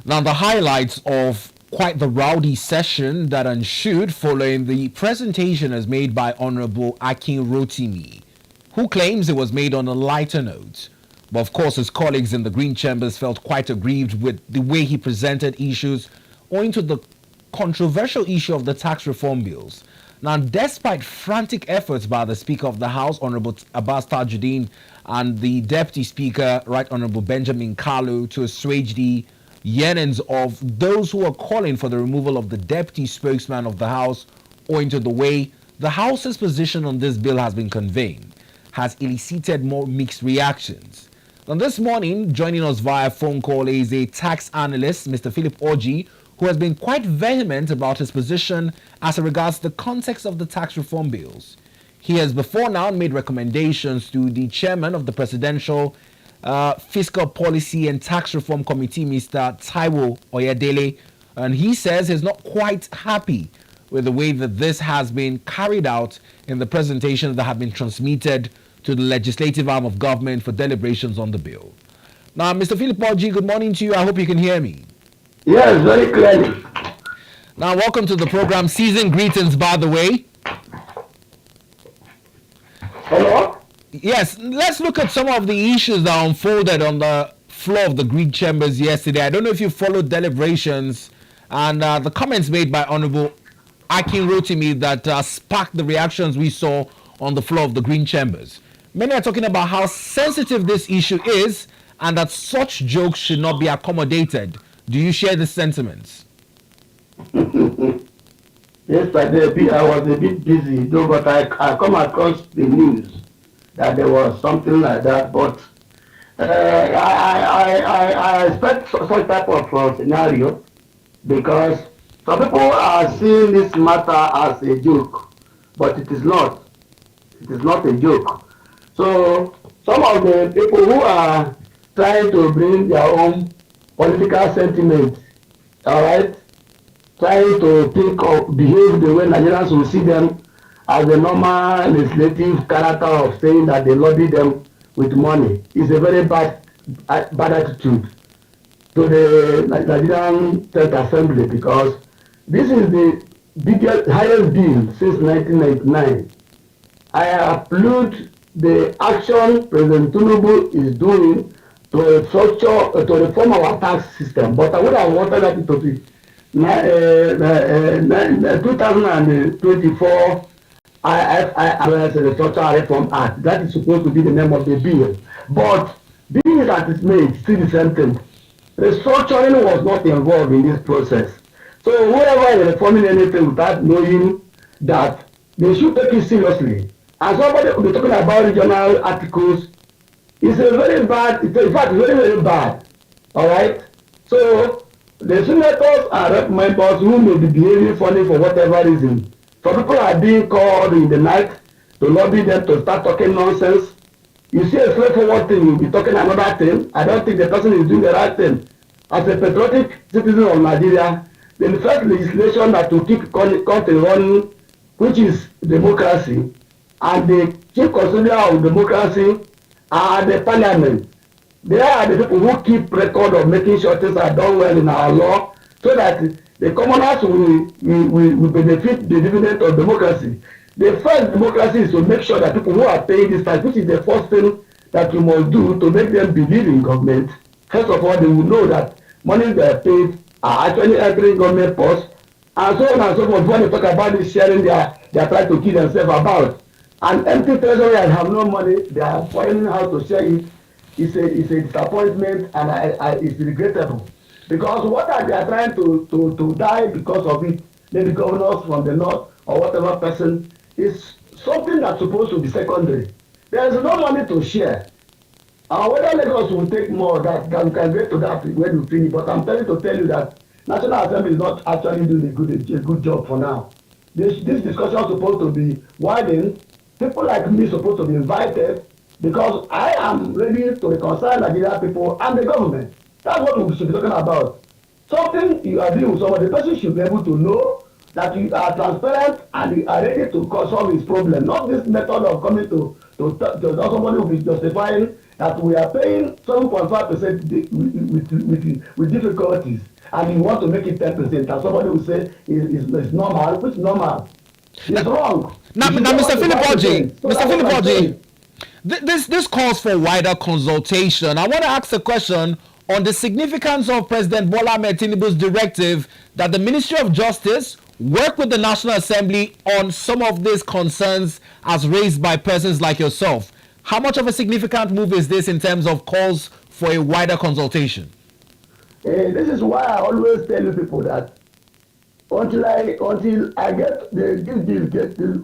Now, the highlights of quite the rowdy session that ensued following the presentation as made by Honorable Akin Rotimi, who claims it was made on a lighter note. But of course, his colleagues in the Green Chambers felt quite aggrieved with the way he presented issues owing to the controversial issue of the tax reform bills. Now, despite frantic efforts by the Speaker of the House, Honorable Abbas Tajuddin, and the Deputy Speaker, Right Honorable Benjamin Kalu, to assuage the yearnings of those who are calling for the removal of the Deputy Spokesman of the House, owing to the way the House's position on this bill has been conveyed, has elicited more mixed reactions. Now, this morning, joining us via phone call is a tax analyst, Mr. Philp Orji, who has been quite vehement about his position as regards the context of the tax reform bills. He has before now made recommendations to the chairman of the Presidential Fiscal Policy and Tax Reform Committee, Mr. Taiwo Oyedele, and he says he's not quite happy with the way that this has been carried out in the presentations that have been transmitted to the legislative arm of government for deliberations on the bill. Now, Mr. Philp Orji, good morning to you. I hope you can hear me. Yes, very clearly. Now, welcome to the program. Season greetings, by the way. Hello? Yes, let's look at some of the issues that unfolded on the floor of the Green Chambers yesterday. I don't know if you followed deliberations and the comments made by Honorable Akin Rotimi that sparked the reactions we saw on the floor of the Green Chambers. Many are talking about how sensitive this issue is and that such jokes should not be accommodated. Do you share the sentiments? Yes, I was a bit busy, though, but I come across the news that there was something like that. But I expect such type of scenario because some people are seeing this matter as a joke, but it is not. It is not a joke. So some of the people who are trying to bring their own political sentiment, all right, trying to think or behave the way Nigerians will see them as a normal legislative character of saying that they lobby them with money is a very bad attitude to the Nigerian State Assembly because this is the biggest, highest bill since 1999. I applaud the action President Tinubu is doing to structure, to reform our tax system, but I would have wanted that to be 2024 IFIRS, the Structural Reform Act. That is supposed to be the name of the bill. But being that it's made, still the same thing. Restructuring was not involved in this process. So whoever is reforming anything without knowing that they should take it seriously. And somebody will be talking about regional articles. It's a very bad, in fact, very, very bad. All right? So the senators and rep members who may be behaving funny for whatever reason. Some people are being called in the night to lobby them to start talking nonsense. You see a straightforward thing, you'll be talking another thing. I don't think the person is doing the right thing. As a patriotic citizen of Nigeria, the first legislation that will keep country running, which is democracy, and the chief custodian of democracy are the parliament. They are the people who keep record of making sure things are done well in our law so that the commoners will benefit the dividend of democracy. The first democracy is to make sure that people who are paying this tax, which is the first thing that you must do to make them believe in government. First of all, they will know that money they are paid are actually entering government purse, and so on and so forth. When they talk about this sharing, they are trying to kill themselves about. And empty treasury and have no money, they are finding how to share it. It's a disappointment and it's regrettable. Because what are they trying to die because of it, maybe governors from the north or whatever person, is something that's supposed to be secondary. There is no money to share. And whether Lagos will take more, that we can get to that when we finish. But I'm trying to tell you that National Assembly is not actually doing a good job for now. This discussion is supposed to be widened. People like me are supposed to be invited because I am ready to reconcile Nigerian people and the government. That's what we should be talking about. Something you are doing with somebody, the person should be able to know that you are transparent and you are ready to solve his problem. Not this method of coming to somebody will be justifying that we are paying 7.5% with difficulties, and you want to make it 10%, and somebody will say is normal, which normal? It's wrong. Now, Mr. Philp Orji, this calls for wider consultation. I want to ask a question on the significance of President Bola Ahmed Tinubu's directive that the Ministry of Justice work with the National Assembly on some of these concerns as raised by persons like yourself. How much of a significant move is this in terms of calls for a wider consultation? This is why I always tell you people that until I get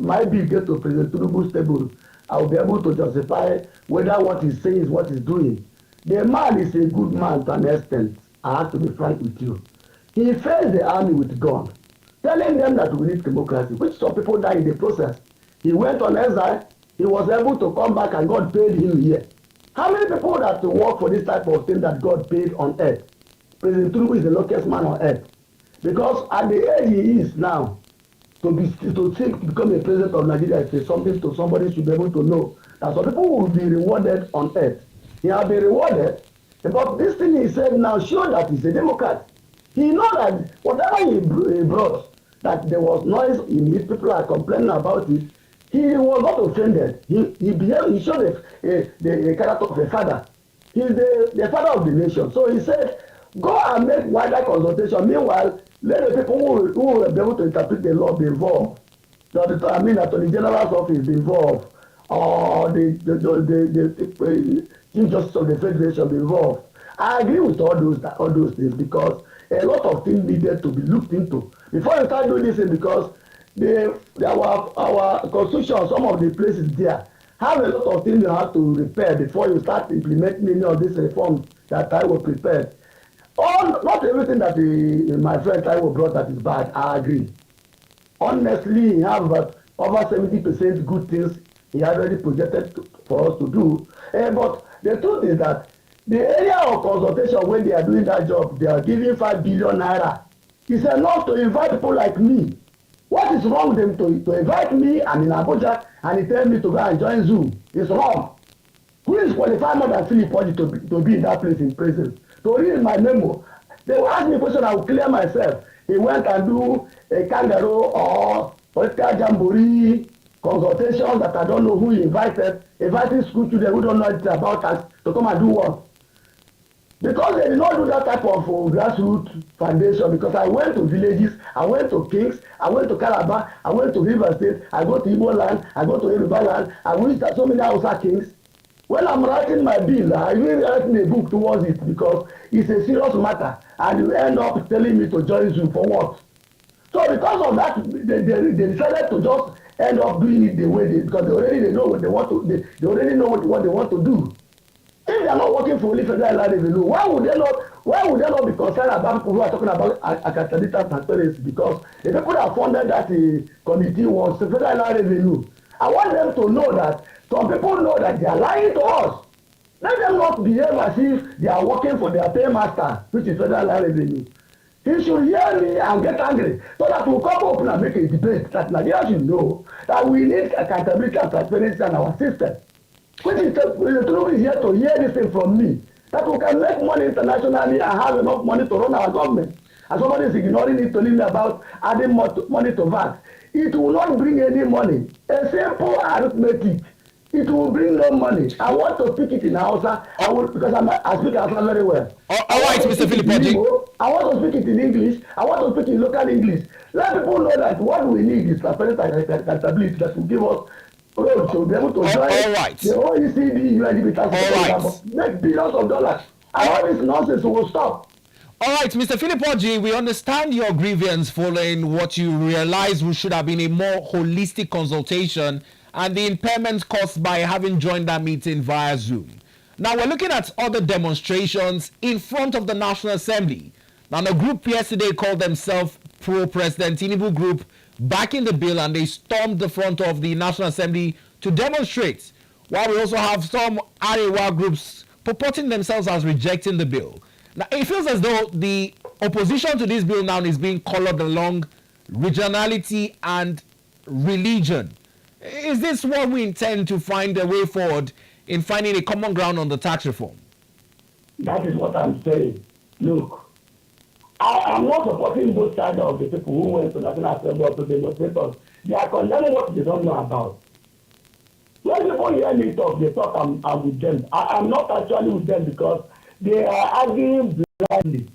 my bill get to President Tinubu's table, I will be able to justify whether what he's saying is what he's doing. The man is a good man to an extent. I have to be frank with you. He faced the army with gun, telling them that we need democracy, which some people died in the process. He went on exile. He was able to come back and God paid him here. How many people that work for this type of thing that God paid on earth? President Tinubu is the luckiest man on earth. Because at the age he is now, to become a president of Nigeria is something to somebody should be able to know that some people will be rewarded on earth. He has been rewarded, but this thing he said now showed that he's a Democrat. He knows that whatever he brought, that there was noise in it, people are complaining about it. He was not offended. He showed the character of a father. He's the father of the nation. So he said, go and make wider consultation. Meanwhile, let the people who will be able to interpret the law be involved. Attorney General's office be involved, or the Chief Justice of the Federation be involved. I agree with all those things because a lot of things needed to be looked into before you start doing this thing, because our constitution, some of the places there have a lot of things you have to repair before you start implementing any of these reforms that I will prepare. Not everything that my friend Taiwo brought that is bad, I agree. Honestly, he has about over 70% good things he already projected for us to do. But the truth is that the area of consultation, when they are doing that job, they are giving 5 billion naira. It's enough to invite people like me. What is wrong with them to invite me? I'm in Abuja and he tell me to go and join Zoom? It's wrong. Who is qualified more than Philp Orji to be in that place in prison? To read my memo, they will ask me a question, I will clear myself. He went and do a kangaroo or political jamboree consultation that I don't know who he invited, inviting school children who don't know anything about us to come and do what? Because they did not do that type of grassroots foundation, because I went to villages, I went to Kings, I went to Calabar, I went to River State, I go to Igbo land, I go to Yoruba land, I visited so many Hausa kings. When I'm writing my bill, I even writing a book towards it because it's a serious matter, and you end up telling me to join Zoom for what? So because of that, they decided to just end up doing it the way because they already know what they want to. They already know what they want to do. If they are not working for only federal revenue, why would they not be concerned about people who are talking about accountability and transparency? Because the people that funded that committee was the federal revenue. I want them to know that some people know that they are lying to us. Let them not behave as if they are working for their paymaster, which is federal revenue. He should hear me and get angry so that we'll come open and make a debate that Nigeria should know that we need accountability and transparency in our system. Which is Tinubu is here to hear this thing from me, that we can make money internationally and have enough money to run our government. And somebody is ignoring it, telling me about adding more money to VAT. It will not bring any money. A simple arithmetic. It will bring no money. I want to speak it in Hausa. Because I speak Hausa very well. All right, Mr. Philp Orji. I want to speak it in English. I want to speak in local English. Let people know that what we need is transparency and accountability that will give us road to be able to join the OECD, UNDP, make billions of dollars. And all this nonsense will stop. All right, Mr. Philp Orji, we understand your grievance following what you realize should have been a more holistic consultation and the impairment caused by having joined that meeting via Zoom. Now we're looking at other demonstrations in front of the National Assembly. Now the group yesterday called themselves Pro-President Tinubu Group backing the bill, and they stormed the front of the National Assembly to demonstrate, while we also have some Arewa groups purporting themselves as rejecting the bill. Now it feels as though the opposition to this bill now is being colored along regionality and religion. Is this what we intend to find a way forward in finding a common ground on the tax reform? That is what I'm saying. Look, I am not supporting both sides of the people who went to National Assembly or to demonstrators. They are condemning what they don't know about. When people hear me talk, they talk I'm with them. I am not actually with them because they are arguing blindly.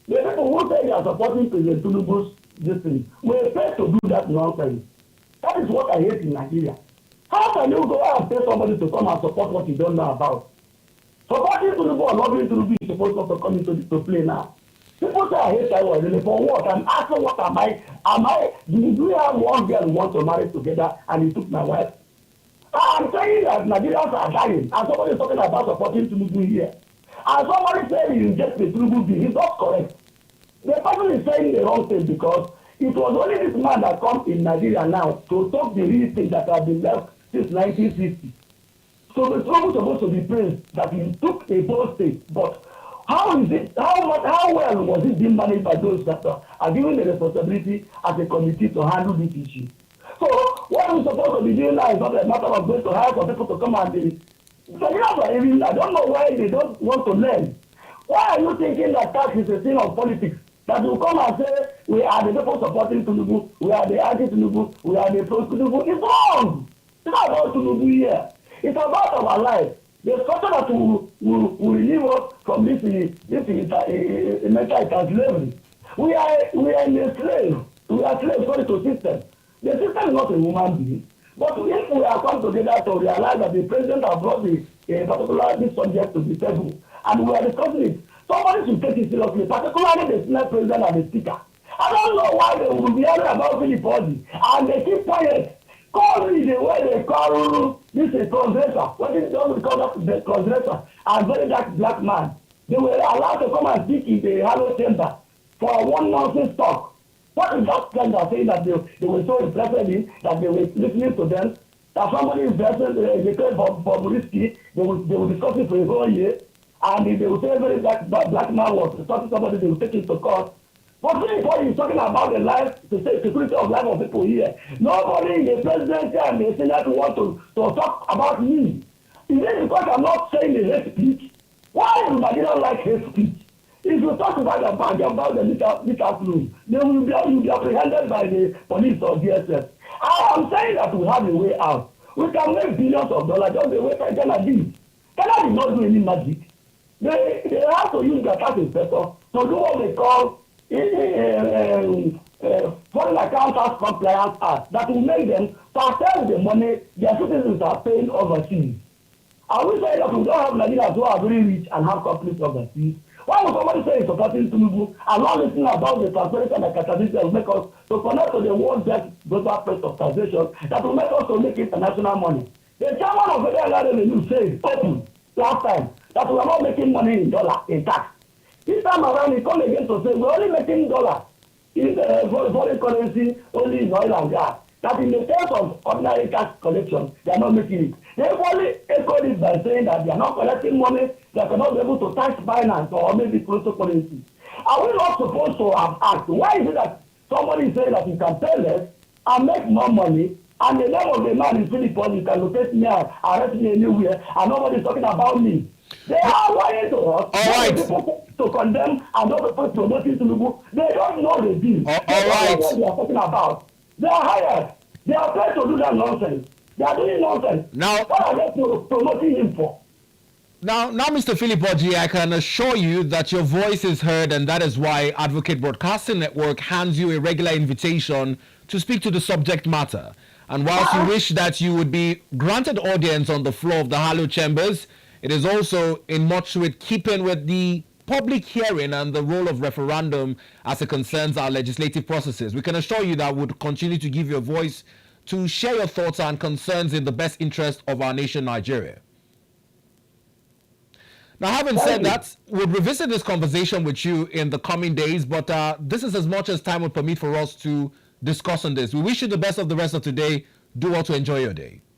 The people who say they are supporting President Tinubu's this thing will fail to do that nonsense. That is what I hate in Nigeria. How can you go and tell somebody to come and support what you don't know about? Supporting Tinubu or loving Tinubu is supposed not to come into to play now. People say I hate Taiwan really for what? I'm asking what am I? Do you have one girl who wants to marry together and he took my wife? I'm saying that Nigerians are dying and somebody is talking about supporting Tinubu here. And somebody said he rejected Tinubu bill. He's not correct. The person is saying the wrong thing because it was only this man that come in Nigeria now to talk the real thing that have been left since 1960. So the Tinubu is supposed to be praised that he took a bold state, but how well was it being managed by those that are given the responsibility as a committee to handle this issue? So what we're supposed to be doing now is not a matter of going to hire some people to come and be. So I don't know why they don't want to learn. Why are you thinking that tax is a thing of politics? That will come and say, we are the people supporting Tinubu, we are the anti-Tinubu, we are the pro-Tinubu. It's wrong. It's not about Tinubu here. It's about our life. The structure that will relieve us from this mental slavery. We are in a slave. We are slaves to system. The system is not a human being. But if we are come together to realize that the president has brought particular this subject to the table, and we are discussing it, somebody should take it seriously, particularly the Senate president and the speaker. I don't know why they will be hearing about Philp Orji, and they keep quiet. Call me the way they call this a transgressor. What is it call that the transgressor? And very dark black man. They were allowed to come and speak in the Halo chamber for one nonsense talk. What is that kind of saying that they were so interested in, that they were listening to them, that somebody is dressing, they came for risky, they will discuss it for a whole year, and they will say every black man was talking to somebody, they will take it to court. But before he's talking about the life, the security of life of people here, nobody in the presidency and the Senate want to talk about me. Is it because I'm not saying the hate speech? Why do Nigerians like hate speech? If you talk about the little room, you'll be apprehended by the police or DSS. I am saying that we have a way out. We can make billions of dollars just the way Ghana did. Ghana did not do any magic. They have to use their tax inspector to do what they call foreign account tax compliance act that will make them to access the money their citizens are paying overseas. Are we saying that we don't have Nigerians who are very rich and have companies overseas? Why would somebody say it's supporting Tinubu and not listening about the transparency and the capacity that will make us to connect to the world best global price of taxation that will make us to make international money? The chairman of Federal Revenue said open last time that we are not making money in dollar in tax. This time around, he come again to say we're only making dollar in foreign currency, only in oil and gas. That in the terms of ordinary tax collection, they are not making it. They only echoed it by saying that they are not collecting money, they cannot be able to tax finance or maybe cryptocurrency. Are we not supposed to have asked? Why is it that somebody is saying that you can pay less and make more money, and the name of the man is Philp Orji, you can locate me and arrest me anywhere, and nobody is talking about me? They are lying to us. All right. People to condemn and not people promoting Tinubu. They don't know the deal. They don't know what they are talking about. They are hired. They are paid to do that nonsense. They are doing nonsense. Now, what are they promoting him for? Now, Mr. Philp Orji, I can assure you that your voice is heard, and that is why Advocate Broadcasting Network hands you a regular invitation to speak to the subject matter. And whilst you wish that you would be granted audience on the floor of the Harlow Chambers, it is also in much with keeping with the public hearing and the role of referendum as it concerns our legislative processes. We can assure you that we would continue to give your voice to share your thoughts and concerns in the best interest of our nation, Nigeria. Now, having said that, we'll revisit this conversation with you in the coming days, but this is as much as time will permit for us to discuss on this. We wish you the best of the rest of today. Do well to enjoy your day.